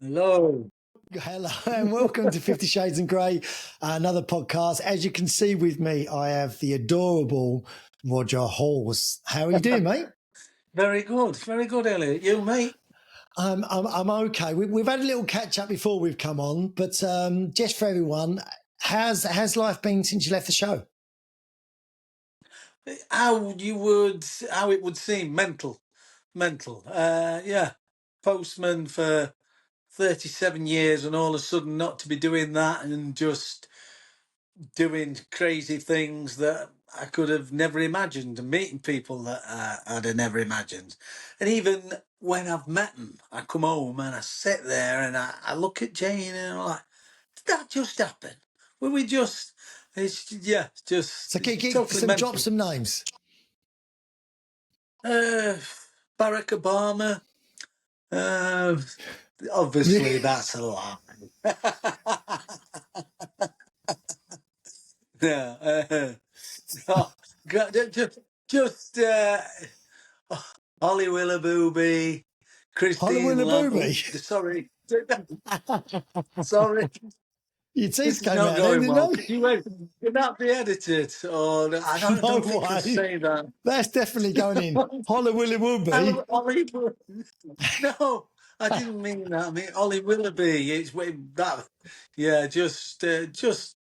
Hello. Hello and welcome to 50 Shades and Grey, another podcast. As you can see with me, I have the adorable Roger Hawes. How are you doing, mate? Very good, Elliot. You, mate? I'm okay. We've had a little catch up before we've come on, but just for everyone, how's life been since you left the show? How it would seem mental. Yeah, postman for 37 years, and all of a sudden not to be doing that and just doing crazy things that I could have never imagined, and meeting people that I'd have never imagined. And even when I've met them, I come home and I sit there and I look at Jane and I'm like, did that just happen? Were we just? So It's totally drop mental. some names. Uh, Barack Obama. Obviously, that's a lie. Yeah. Oh, God, just Holly Willoughby, Christine Hollowilla Lovell. Booby. Sorry, Your teeth this is came not out then, going well. didn't Could you not be edited? Or they? I No don't think I'd way. say that. That's definitely going in. Hollowilla Booby. Holly, no, I didn't mean that. I mean Ollie Willoughby. It's way that. Yeah, just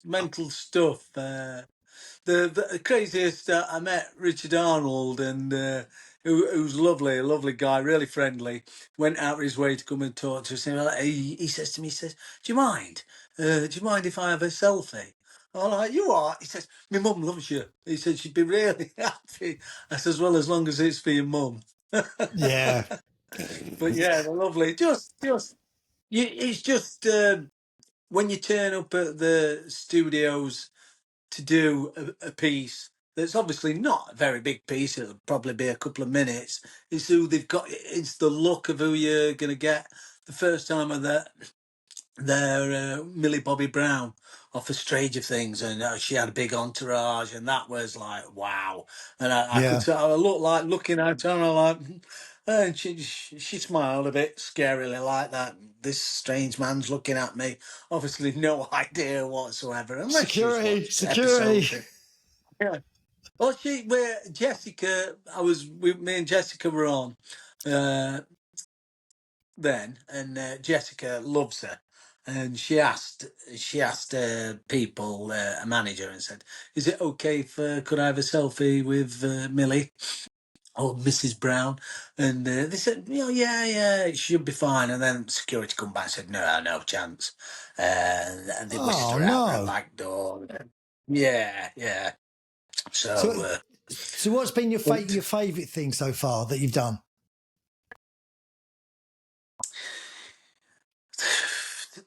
mental stuff. The craziest, I met Richard Arnold, and who's lovely, a lovely guy, really friendly. Went out of his way to come and talk to us. And he says to me, he says, "Do you mind? Do you mind if I have a selfie?" I'm like, "You are?" He says, "My mum loves you." He said she'd be really happy. I says, "Well, as long as it's for your mum." Yeah. But yeah, they're lovely. It's just when you turn up at the studios to do a piece that's obviously not a very big piece. It'll probably be a couple of minutes. It's who they've got. It's the look of who you're going to get. The first time of their Millie Bobby Brown off of Stranger Things, and she had a big entourage, and that was like wow. And I could Yeah. tell I looked like looking at her, and I like. And she smiled a bit scarily like that. This strange man's looking at me. Obviously, no idea whatsoever, unless she's watched Security. episodes. Yeah. Well, where Jessica, me and Jessica were on then, and Jessica loves her, and she asked people, a manager, and said, "Is it okay could I have a selfie with Millie?" Or Mrs. Brown, and they said, yeah, it should be fine. And then security come back and said, no chance. And they whisked Oh, her out the no. back door. Yeah. So, So, so what's been your but favourite thing so far that you've done?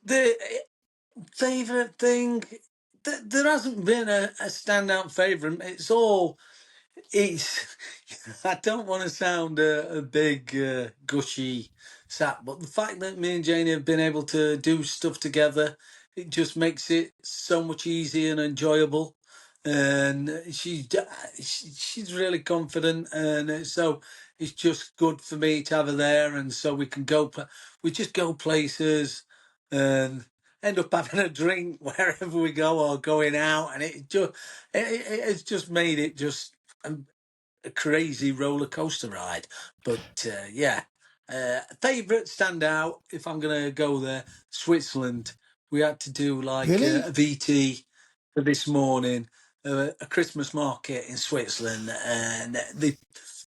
the favourite thing, there hasn't been a standout favourite. It's I don't want to sound a big gushy sap, but the fact that me and Jane have been able to do stuff together, it just makes it so much easier and enjoyable. And she's really confident, and so it's just good for me to have her there, and so we can we just go places and end up having a drink wherever we go or going out, and it's just made it just a crazy roller coaster ride. But yeah, favourite standout if I'm gonna go there, Switzerland. We had to do like Really? a VT for this morning, a Christmas market in Switzerland, and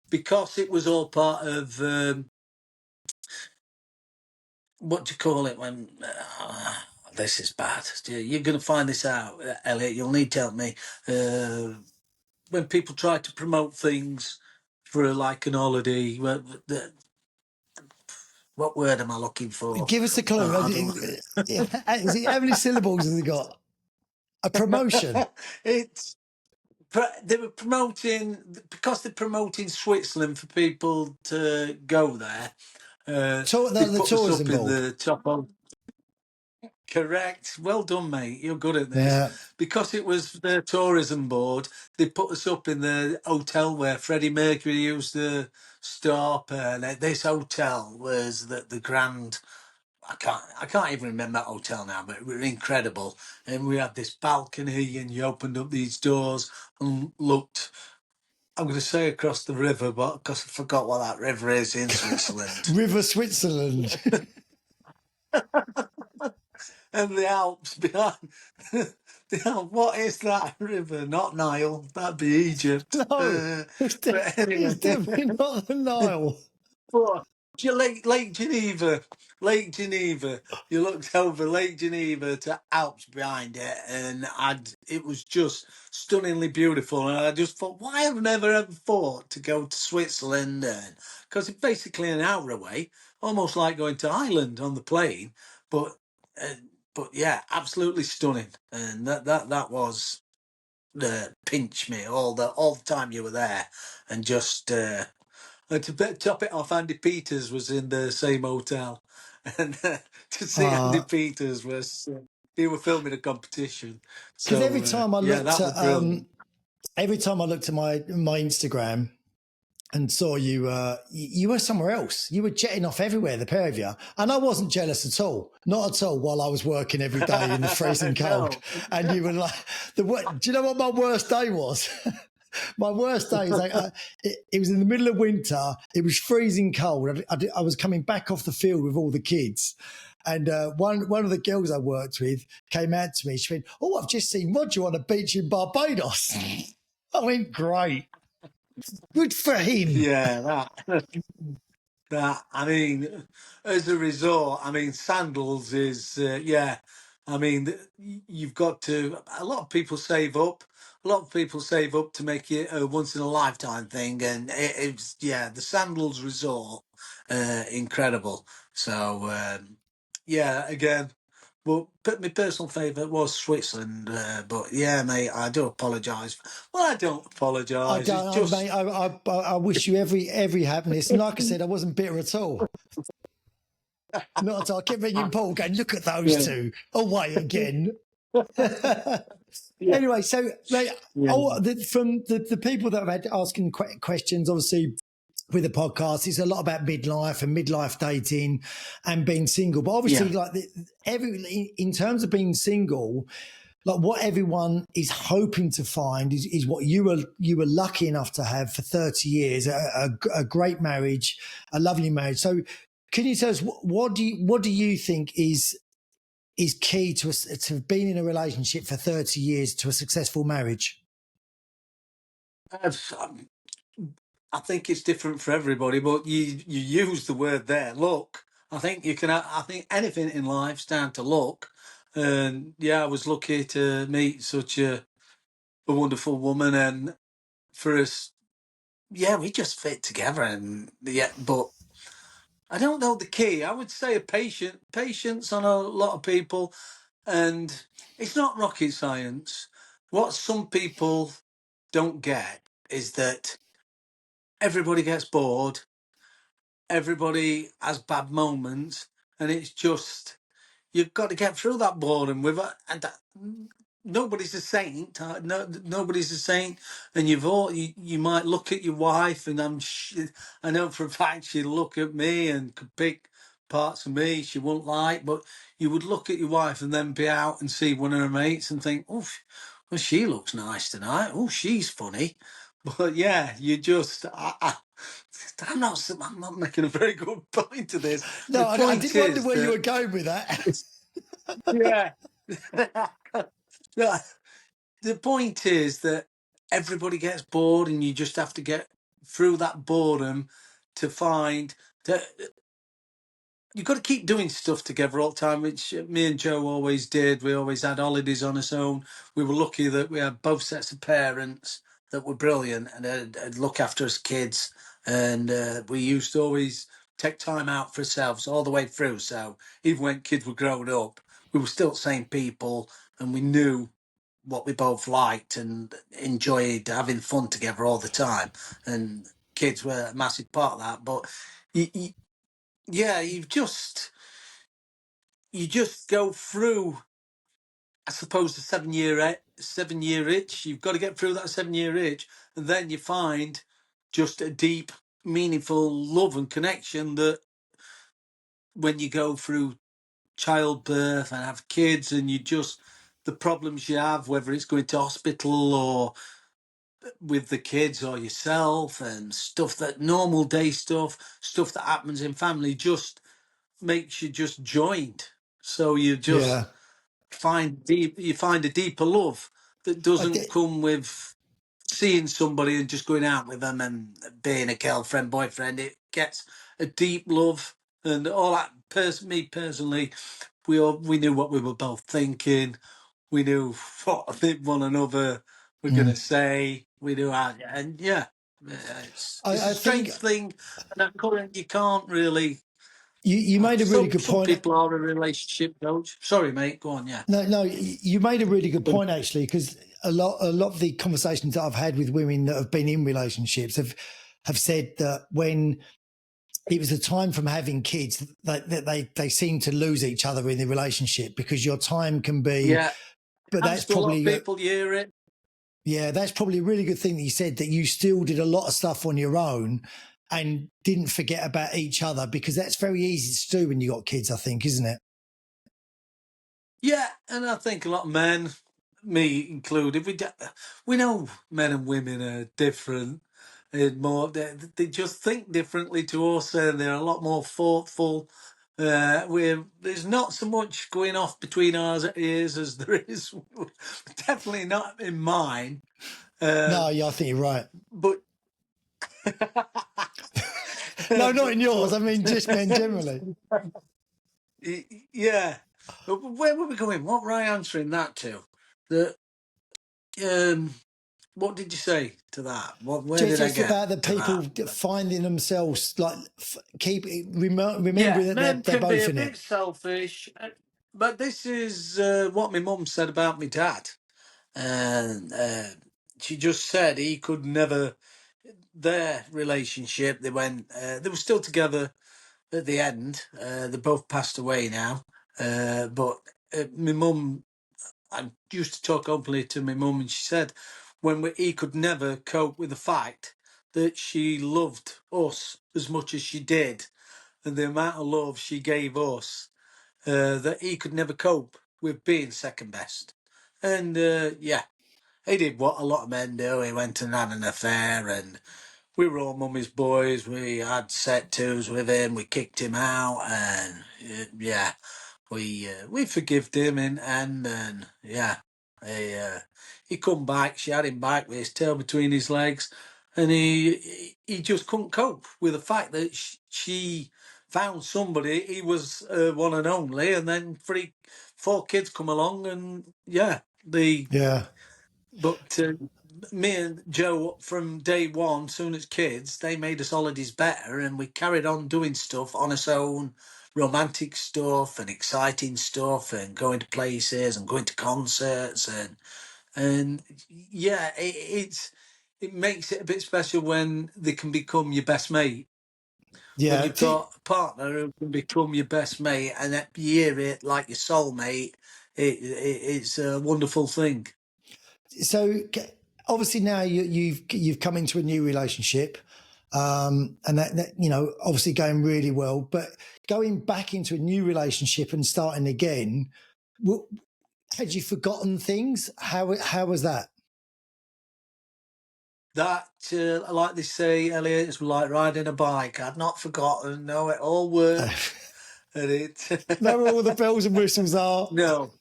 because it was all part of what do you call it when. This is bad. You're going to find this out, Elliot. You'll need to help me. When people try to promote things for like an holiday, what word am I looking for? Give us a clue. I don't. How many syllables has it got? A promotion. It's they were promoting because they're promoting Switzerland for people to go there. They The put us up tourism in board. the top of. Correct. Well done, mate. You're good at this. Yeah. Because it was the tourism board, they put us up in the hotel where Freddie Mercury used to stop. And this hotel was the Grand. I can't even remember that hotel now, but it was incredible. And we had this balcony, and you opened up these doors and looked. I'm going to say across the river, but because I forgot what that river is in Switzerland. River Switzerland. And the Alps behind. The Alps, what is that river? Not Nile. That'd be Egypt. No, But anyway. it's definitely not the Nile. But Lake Geneva, Lake Geneva. You looked over Lake Geneva to Alps behind it, and it was just stunningly beautiful. And I just thought, why have I never ever thought to go to Switzerland? Because it's basically an hour away, almost like going to Ireland on the plane. But uh, but yeah, absolutely stunning, and that was pinch me all the time you were there, and just. And to top it off, Andy Peters was in the same hotel, and to see Andy Because Peters was he were filming a competition. every So time I yeah, looked that at was brilliant. my Instagram and saw you, you were somewhere else. You were jetting off everywhere, the pair of you, and I wasn't jealous at all, not at all. While I was working every day in the freezing cold, No, and you were like, do you know what my worst day was? My worst day is it was in the middle of winter. It was freezing cold. I was coming back off the field with all the kids. And one of the girls I worked with came out to me. She went, "Oh, I've just seen Roger on a beach in Barbados." I went, "Great. Good for him." yeah, that. That I mean, as a resort, I mean, sandals is yeah. I mean, you've got to. A lot of people save up. A lot of people save up to make it a once in a lifetime thing, and it's yeah, the sandals resort, incredible. So yeah, again, but my personal favourite was Switzerland. But yeah, mate, I do apologise. Well, I don't I apologise. It's don't, mate. just I wish you every happiness. And like I said, I wasn't bitter at all. Not at all. I kept ringing Paul, going, "Look at those yeah, two away again." yeah, Anyway, so mate, yeah. from the people that have had asking questions, obviously with the podcast, it's a lot about midlife and midlife dating and being single. But obviously, Yeah. like in terms of being single, like what everyone is hoping to find is what you were lucky enough to have for 30 years, a great marriage, a lovely marriage. So, can you tell us what do you think is key to being in a relationship for 30 years to a successful marriage? Um, I think it's different for everybody, but you use the word there, luck. I think you can. I think anything in life's down to luck. And yeah, I was lucky to meet such a wonderful woman, and for us, yeah, we just fit together. And yeah, but I don't know the key. I would say patience on a lot of people, and it's not rocket science. What some people don't get is that everybody gets bored, everybody has bad moments, and it's just you've got to get through that boredom with it. And nobody's a saint. No, nobody's a saint. And you might look at your wife, and I know for a fact she'd look at me and could pick parts of me she wouldn't like, but you would look at your wife and then be out and see one of her mates and think, oh, well, she looks nice tonight. Oh, she's funny. But yeah, you just, I'm not making a very good point to this. No, The I point did wonder is where you were that, going with that. yeah. Yeah, the point is that everybody gets bored, and you just have to get through that boredom to find that you've got to keep doing stuff together all the time, which me and Joe always did. We always had holidays on us own. We were lucky that we had both sets of parents that were brilliant and had look after us kids. And we used to always take time out for ourselves all the way through. So even when kids were growing up, we were still the same people, and we knew what we both liked and enjoyed having fun together all the time. And kids were a massive part of that. But yeah, you just go through, I suppose, the 7 year itch. You've got to get through that 7 year itch, and then you find just a deep, meaningful love and connection that when you go through childbirth and have kids, and you just the problems you have, whether it's going to hospital or with the kids or yourself, and stuff that normal day stuff that happens in family, just makes you just joined. So you just Yeah. you find a deeper love that I doesn't did. come with seeing somebody and just going out with them and being a girlfriend, boyfriend. It gets a deep love and all that. Me personally, we knew what we were both thinking. We knew what I think one another were going to Mm. say. We knew how, and yeah, it's a I think strange thing. And at current, you can't really. you made a really good Some point. people are a relationship coach. Sorry, mate. Go on. Yeah. No, you made a really good point actually, because a lot of the conversations that I've had with women that have been in relationships have said that when it was a time from having kids, they seem to lose each other in the relationship because your time can be. Yeah. But Happens that's to a lot of probably people. You hear it. yeah, that's probably a really good thing that you said, that you still did a lot of stuff on your own and didn't forget about each other, because that's very easy to do when you got kids, I think, isn't it? Yeah, and I think a lot of men, me included, we know men and women are different. And more, they just think differently to us, and they're a lot more thoughtful. There's not so much going off between our ears as there is, definitely not in mine. Uh, No, yeah, I think you're right. but No, not in yours. I but mean, just men generally. yeah. But where were we going? What were I answering that to? The um. What did you say to that? Where did I Just get about the to people that? finding themselves like Yeah, remembering that men they're can be both a in it. bit selfish, but this is what my mum said about my dad. And she just said he could never, their relationship, they were still together at the end. They both passed away now. But my mum, I used to talk openly to my mum, and she said he could never cope with the fact that she loved us as much as she did, and the amount of love she gave us, that he could never cope with being second best. And yeah, he did what a lot of men do. He went and had an affair, and we were all mummy's boys. We had set twos with him. We kicked him out, and yeah, we forgived him and yeah, he come back. She had him back with his tail between his legs, and he just couldn't cope with the fact that she found somebody. He was one and only, and then four kids come along, and yeah, Yeah, but me and Joe, from day one, soon as kids, they made us holidays better, and we carried on doing stuff on its own, romantic stuff and exciting stuff, and going to places and going to concerts, and yeah, it makes it a bit special when they can become your best mate. When yeah. you've got a partner who can become your best mate, and that you hear it like your soulmate, it's a wonderful thing. So obviously now you've come into a new relationship, and that obviously going really well. But going back into a new relationship and starting again, had you forgotten things? How was that? That, like they say, Elliot, it's like riding a bike. I'd not forgotten. No, it all worked, and it. Know where all the bells and whistles are. No,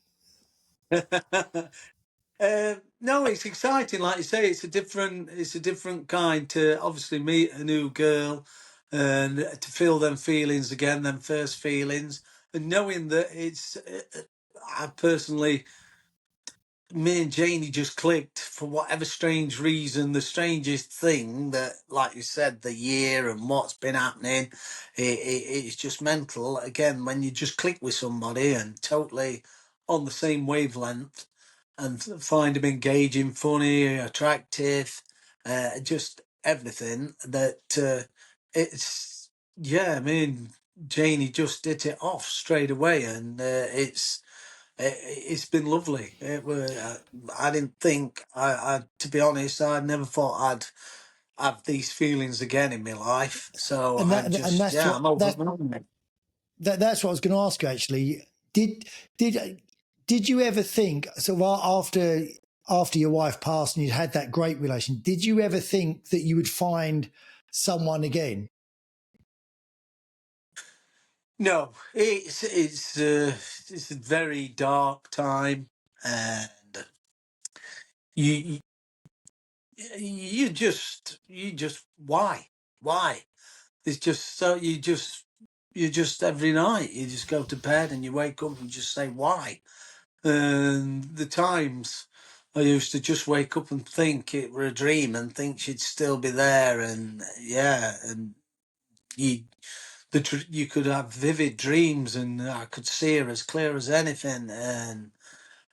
no, it's exciting. Like you say, it's a different kind to obviously meet a new girl, and to feel them feelings again, them first feelings, and knowing that it's. I personally, me and Janie just clicked for whatever strange reason. The strangest thing that, like you said, the year and what's been happening, it's just mental. Again, when you just click with somebody and totally on the same wavelength, and find them engaging, funny, attractive, just everything that it's. Yeah, I mean, Janie just did it off straight away, and it's been lovely. I didn't think. To be honest, I never thought I'd have these feelings again in my life. So And I'm that and just, that's yeah, what I'm overwhelmed. that's what I was going to ask you actually. Did did did you ever think sort of after your wife passed and you'd had that great relation? Did you ever think that you would find someone again? No, it's a very dark time, and you you just why it's just so you just every night you just go to bed and you wake up and just say why. And the times I used to just wake up and think it were a dream and think she'd still be there, and yeah, and you you could have vivid dreams, and I could see her as clear as anything, and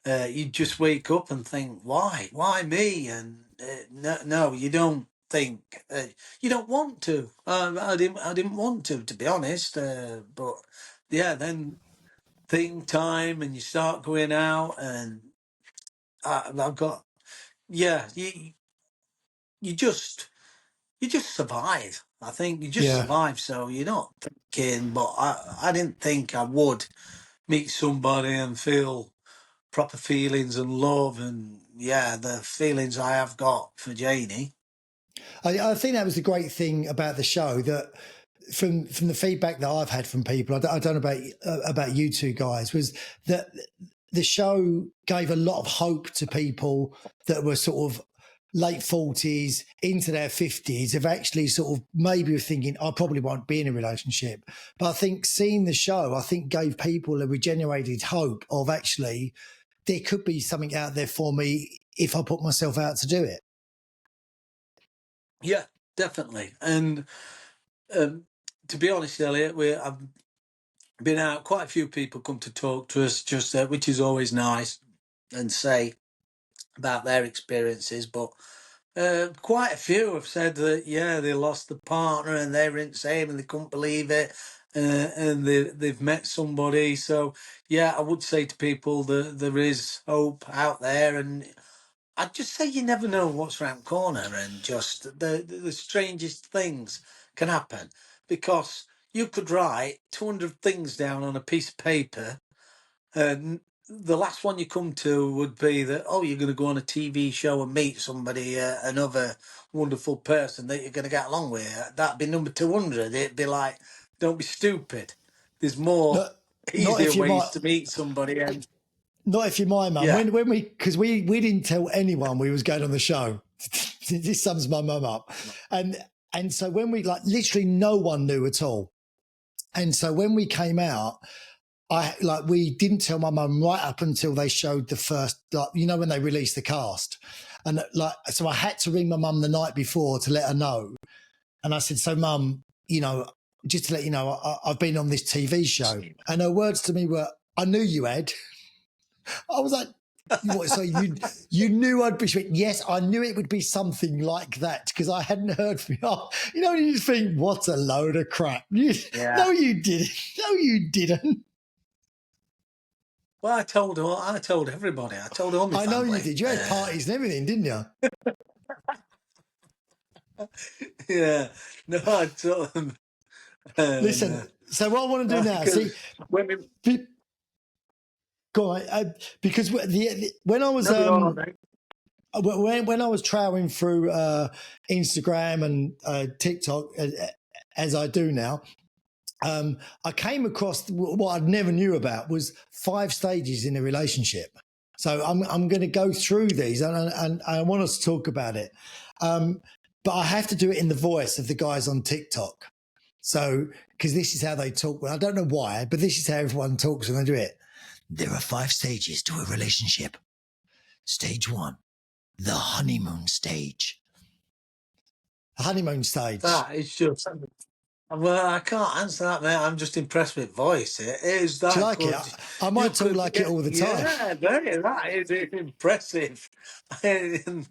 you just wake up and think, why me? And no, you don't think, you don't want to. I didn't want to be honest. But yeah, then thing time, and you start going out, and I've got yeah, you just you just survive. I think you just Yeah. survive. So you're not thinking, but I didn't think I would meet somebody and feel proper feelings and love, and yeah, the feelings I have got for Janie. I think that was the great thing about the show, that from the feedback that I've had from people, I don't know about you two guys, was that the show gave a lot of hope to people that were sort of late 40s into their 50s, of actually sort of maybe were thinking, I probably won't be in a relationship. But I think seeing the show, I think gave people a regenerated hope of actually there could be something out there for me if I put myself out to do it. Yeah, definitely. And to be honest, Elliot, I've been out. Quite a few people come to talk to us, just which is always nice, and say about their experiences. But quite a few have said that yeah, they lost the partner and they were insane and they couldn't believe it, and they've met somebody. So yeah, I would say to people that there is hope out there, and I'd just say you never know what's around the corner, and just the strangest things can happen, because you could write 200 things down on a piece of paper, and the last one you come to would be that, oh, you're going to go on a TV show and meet somebody, another wonderful person that you're going to get along with. That'd be number 200. It'd be like, don't be stupid. There's more Not, not easier if you're ways my to meet somebody. And Not if you're my mum. yeah, When we, because we didn't tell anyone we was going on the show. This sums my mum up, and so when we, like, literally no one knew at all. And so when we came out, we didn't tell my mum right up until they showed the first, like, when they released the cast, and so I had to ring my mum the night before to let her know. And I said, so mum, just to let you know, I've been on this TV show, and her words to me were, I knew you had. I was like, what, so you knew I'd be? She went, yes, I knew it would be something like that, because I hadn't heard from you. You just think, what a load of crap. yeah. No, you didn't. No, you didn't. Well, I told everybody. I told all my I know you family. did. You had parties and everything, didn't you? Yeah, no, I told them. And, Listen, so what I want to do now, see, because when we, go on, because when I was no, you're all right. when I was trawling through Instagram and TikTok, as I do now, I came across what I'd never knew about, was 5 stages in a relationship. So I'm going to go through these, and I want us to talk about it. But I have to do it in the voice of the guys on TikTok. So, because this is how they talk. Well, I don't know why, but this is how everyone talks when they do it. There are 5 stages to a relationship. Stage 1, the honeymoon stage. The honeymoon stage. That is just. Well, I can't answer that, mate. I'm just impressed with voice. It is Do you that like it? good. I You might talk could like it get, all the time. yeah, very, that is impressive. And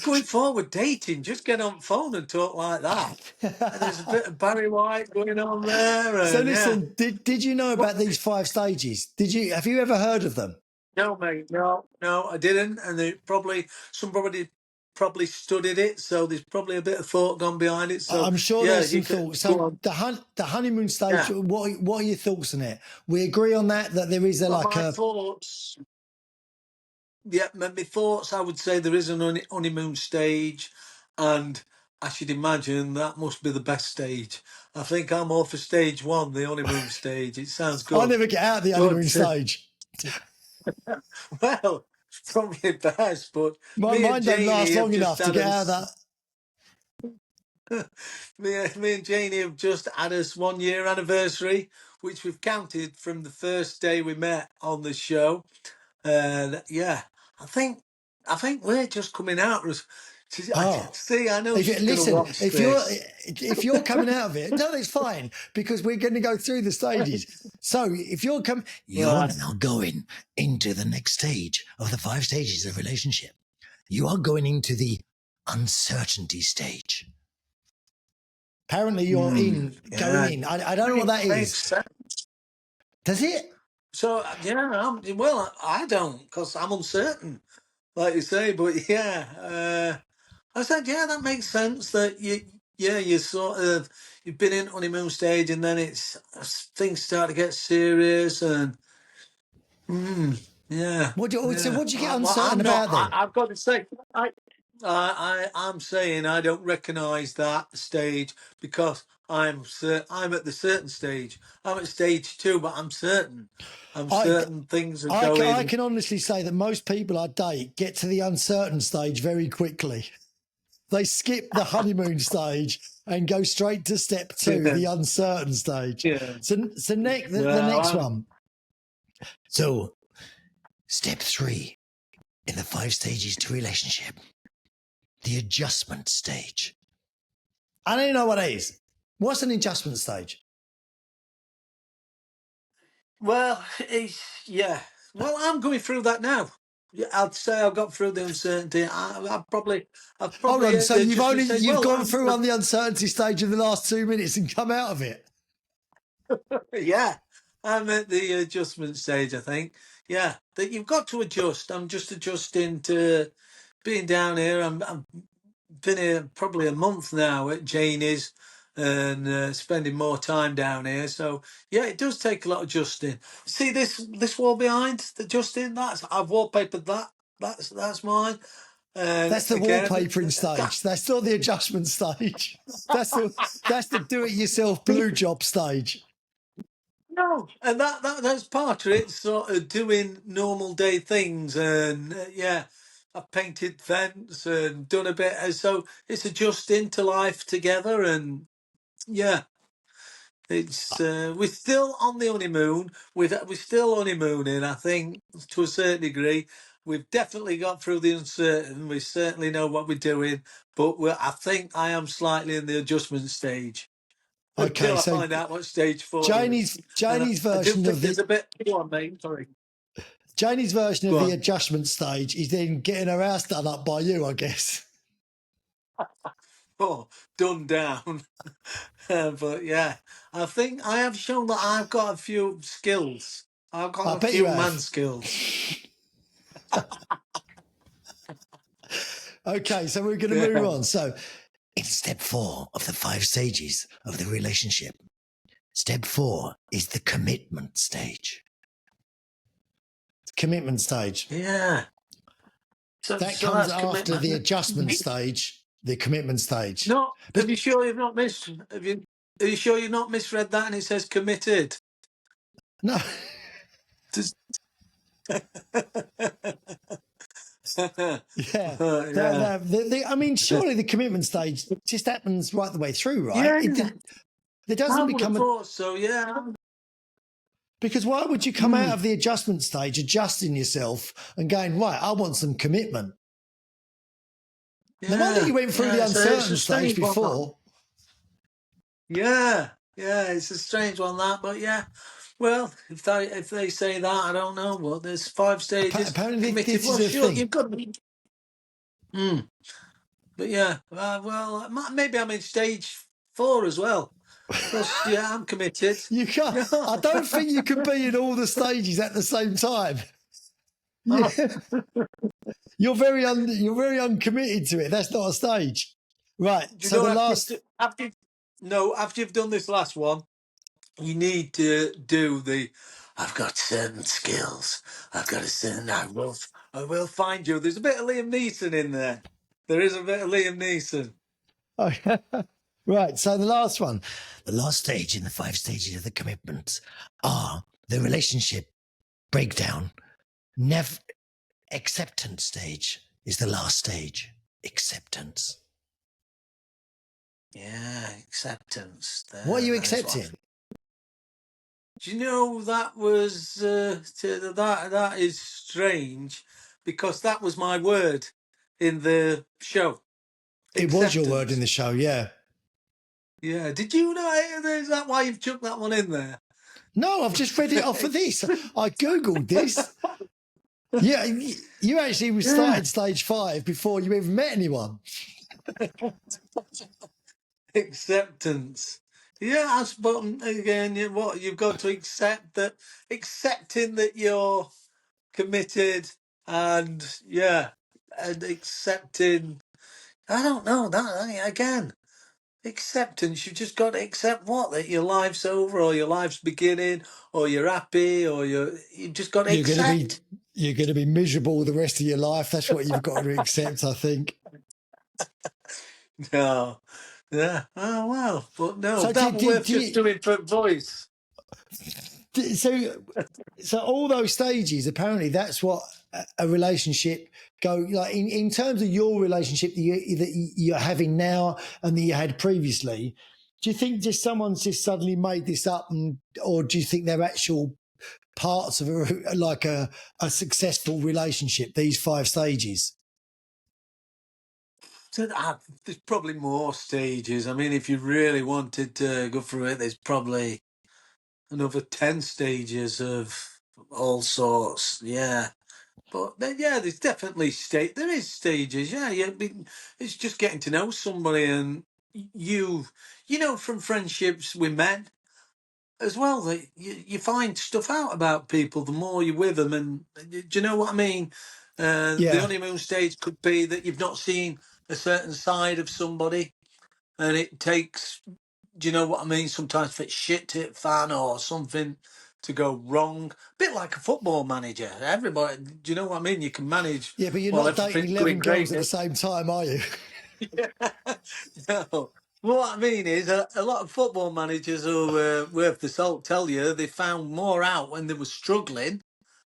going forward, dating, just get on phone and talk like that. And there's a bit of Barry White going on there, So and yeah. listen, did you know What? about these 5 stages? Have you ever heard of them? No, mate, no, I didn't. And they probably somebody probably studied it, so there's probably a bit of thought gone behind it. So I'm sure yeah, there's you some could thoughts. go So on. the honeymoon stage. Yeah. What are your thoughts on it? We agree on that there is a Well, like my a. thoughts. Yeah, my thoughts. I would say there is an honeymoon stage, and I should imagine that must be the best stage. I think I'm all for stage one, the honeymoon stage. It sounds I good, never get out of the honeymoon but stage. well, it's probably best. But me and Mine don't last Janie have long just enough to had get out of us. that. Me and Janie have just had us 1 year anniversary, which we've counted from the first day we met on the show. And yeah, I think I think we're just coming out. Oh, See, I know if you, she's going to listen, watch this. if you're coming out of it, no, it's fine because we're going to go through the stages. So if you're coming, you're Right. now going into the next stage of the 5 stages of relationship. You are going into the uncertainty stage. Apparently, you're going Yeah, in. I don't know what that makes is. sense. Does it? So yeah, well, I don't because I'm uncertain, like you say. But yeah, I said yeah, that makes sense. That you sort of you've been in honeymoon stage, and then it's things start to get serious, and yeah, So yeah. what do you get Well, uncertain I'm not. about then? I've got to say, I'm saying I don't recognise that stage because I'm at the certain stage. I'm at stage two, but I'm certain. I'm I, certain things are I going. can honestly say that most people I date get to the uncertain stage very quickly. They skip the honeymoon stage and go straight to step two, Yeah, the uncertain stage. yeah. The Well, next one. So, step 3 in the 5 stages to relationship, the adjustment stage. I don't even know what it is. What's an adjustment stage? well, it's yeah. Well, I'm going through that now. Yeah, I'd say I got through the uncertainty. I've Hold probably on. So hit the adjustment stage. you've Well, gone through on the uncertainty stage in the last 2 minutes and come out of it. yeah, I'm at the adjustment stage, I think. Yeah, that you've got to adjust. I'm just adjusting to being down here. I've been here probably a month now at Janie's and spending more time down here. So yeah, it does take a lot of adjusting. See this wall behind the Justin? I've wallpapered that. That's mine. And That's the again, wallpapering stage. That's not the adjustment stage. That's the do-it-yourself blue job stage. no, and that's part of it. Sort of doing normal day things, and yeah, I've painted fence and done a bit. And so it's adjusting to life together, and yeah, it's we're still on the honeymoon. We're still honeymooning. I think to a certain degree, we've definitely got through the uncertain. We certainly know what we're doing, but I think I am slightly in the adjustment stage Okay, until I so find out what stage 4 is. And Janie's I do version think of the there's a bit. Go on, mate. Sorry. Janie's version of Go the on. adjustment stage is then getting her house done up by you, I guess. Oh, done down. But yeah, I think I have shown that I've got a few skills. I've I got a bet you few man have. skills. Okay, so we're going to move Yeah. on. So, in step 4 of the 5 stages of the relationship, step 4 is the commitment stage. Commitment stage. Yeah. That So comes that's after the commitment. adjustment stage, the commitment stage. No, But are you sure you've not missed? Are you sure you've not misread that? And it says committed. no, Just- yeah. yeah. I mean, surely the commitment stage just happens right the way through, right? Yeah. There I doesn't would have become a. thought so. Yeah. Because why would you come out Mm, of the adjustment stage, adjusting yourself and going, right, I want some commitment? No wonder yeah. you went through the Yeah. It's a uncertain stage strange one. That. before. Yeah. Yeah. It's a strange one that, but yeah. Well, if they say that, I don't know. Well, there's 5 stages Apparently, committed. this is Well, a sure, thing. you've got. But yeah, well, maybe I'm in stage 4 as well. Because yeah, I'm committed. You can't. Yeah, I don't think you can be in all the stages at the same time. Yeah, you're very uncommitted to it. That's not a stage, right? Do you So know the last, after you've done this last one, you need to do the. I've got certain skills. I've got a certain. I will find you. There's a bit of Liam Neeson in there. There is a bit of Liam Neeson. right. So the last stage in the 5 stages of the commitment are the relationship breakdown. Never acceptance stage is the last stage. Acceptance. Yeah, acceptance. What are There, you that is what. accepting? Do you know that was that is strange because that was my word in the show. It was your word in Acceptance. the show, yeah. Yeah. Did you know? Is that why you've chucked that one in there? No, I've just read it off of this. I googled this. Yeah, you actually Yeah. started stage 5 before you even met anyone. Acceptance. Yeah, but again, what you've got to accept that, accepting that you're committed, and yeah, and accepting. I don't know that again. Acceptance. You've just got to accept what, that your life's over, or your life's beginning, or you're happy, or you've just got to You're going to be accept. you're going to be miserable the rest of your life. That's what you've got to accept, I think. No. Yeah. Oh well, but no, So that was worth do just you, doing for voice. so all those stages, apparently that's what a relationship go like in terms of your relationship that you're having now and that you had previously. Do you think just someone's just suddenly made this up, or do you think they're actual parts of a successful relationship? These 5 stages. So there's probably more stages. I mean, if you really wanted to go through it, there's probably another 10 stages of all sorts. Yeah. But then, yeah, there's definitely there is stages. Yeah, yeah. It's just getting to know somebody, and you, from friendships with men as well, that you find stuff out about people the more you're with them. And do you know what I mean? The Yeah, honeymoon stage could be that you've not seen a certain side of somebody, and it takes, do you know what I mean? Sometimes for shit to hit fan or something to go wrong. Bit like a football manager. Everybody, do you know what I mean? You can manage yeah, but you're while not dating everything's going 11 girls great. at the same time, are you? No. What I mean is, a lot of football managers who worth the salt tell you they found more out when they were struggling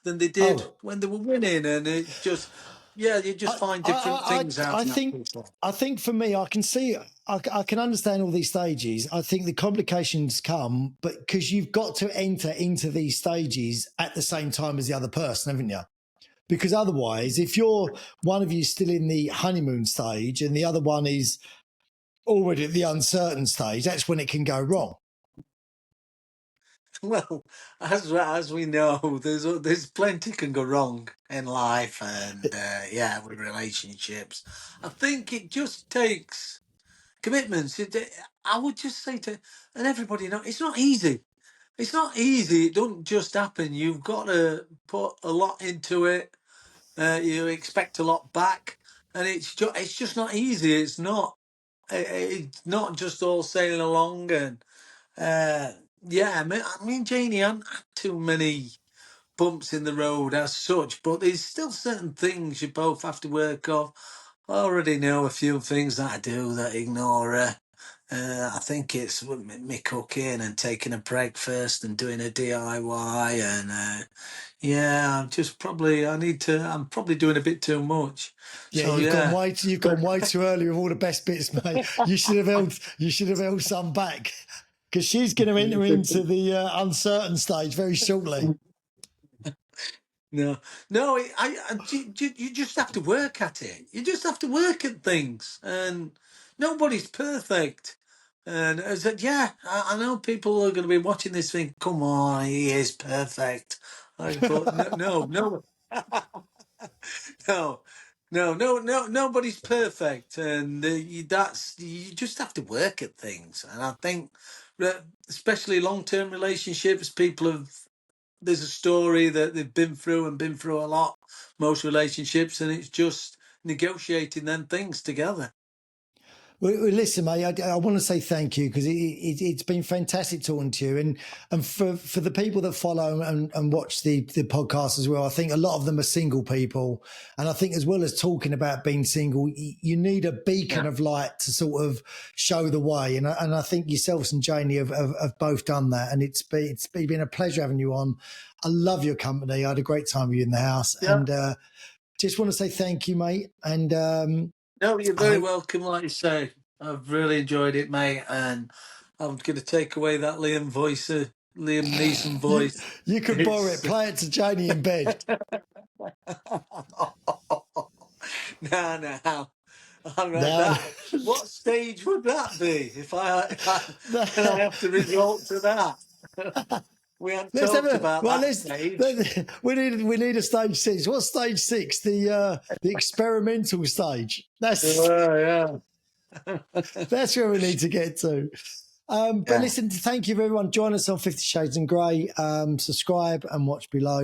than they did Oh, when they were winning, and it's just, yeah, you just find different things out in that people. I think for me, I can see, I can understand all these stages. I think the complications come, but because you've got to enter into these stages at the same time as the other person, haven't you? Because otherwise, if you're one of you still in the honeymoon stage and the other one is already at the uncertain stage, that's when it can go wrong. Well, as we know, there's plenty can go wrong in life, and yeah, with relationships. I think it just takes commitments. I would just say to, and everybody know, it's not easy. It's not easy. It don't just happen. You've got to put a lot into it. You expect a lot back, and it's just not easy. It's not just all sailing along. And uh, yeah, I mean, Janie, I haven't had too many bumps in the road as such, but there's still certain things you both have to work off. I already know a few things that I do that ignore her. I think it's with me cooking and taking a breakfast and doing a DIY, and yeah, I'm probably doing a bit too much. Yeah, So yeah. you've gone way too early with all the best bits, mate. You should have held some back because she's going to enter into the uncertain stage very shortly. No, no, you just have to work at it. You just have to work at things, and nobody's perfect. And I said, yeah, I know people are going to be watching this thing. Come on, he is perfect. But no, no, no, no, no, nobody's perfect, and you just have to work at things. And I think, especially long-term relationships, people have there's a story that they've been through and been through a lot, most relationships, and it's just negotiating them things together. Well, listen, mate, I want to say thank you because it's been fantastic talking to you. And for the people that follow and watch the podcast as well, I think a lot of them are single people. And I think as well as talking about being single, you need a beacon Yeah. of light to sort of show the way. And I think yourselves and Janie have both done that. And it's been a pleasure having you on. I love your company. I had a great time with you in the house. Yeah. And just want to say thank you, mate. And No, you're I very hope welcome, like you say. I've really enjoyed it, mate, and I'm going to take away that Liam Neeson you, voice. you could borrow it, It's play it to Janie in bed. no, no. All right, No, that. What stage would that be no. and I have to resort to that? We hadn't Let's have talked a about well. that stage. We need a stage 6. What's stage 6? The experimental stage. Yeah. That's where we need to get to. But Yeah. listen, thank you everyone. Join us on 50 Shades and Grey. Subscribe and watch below.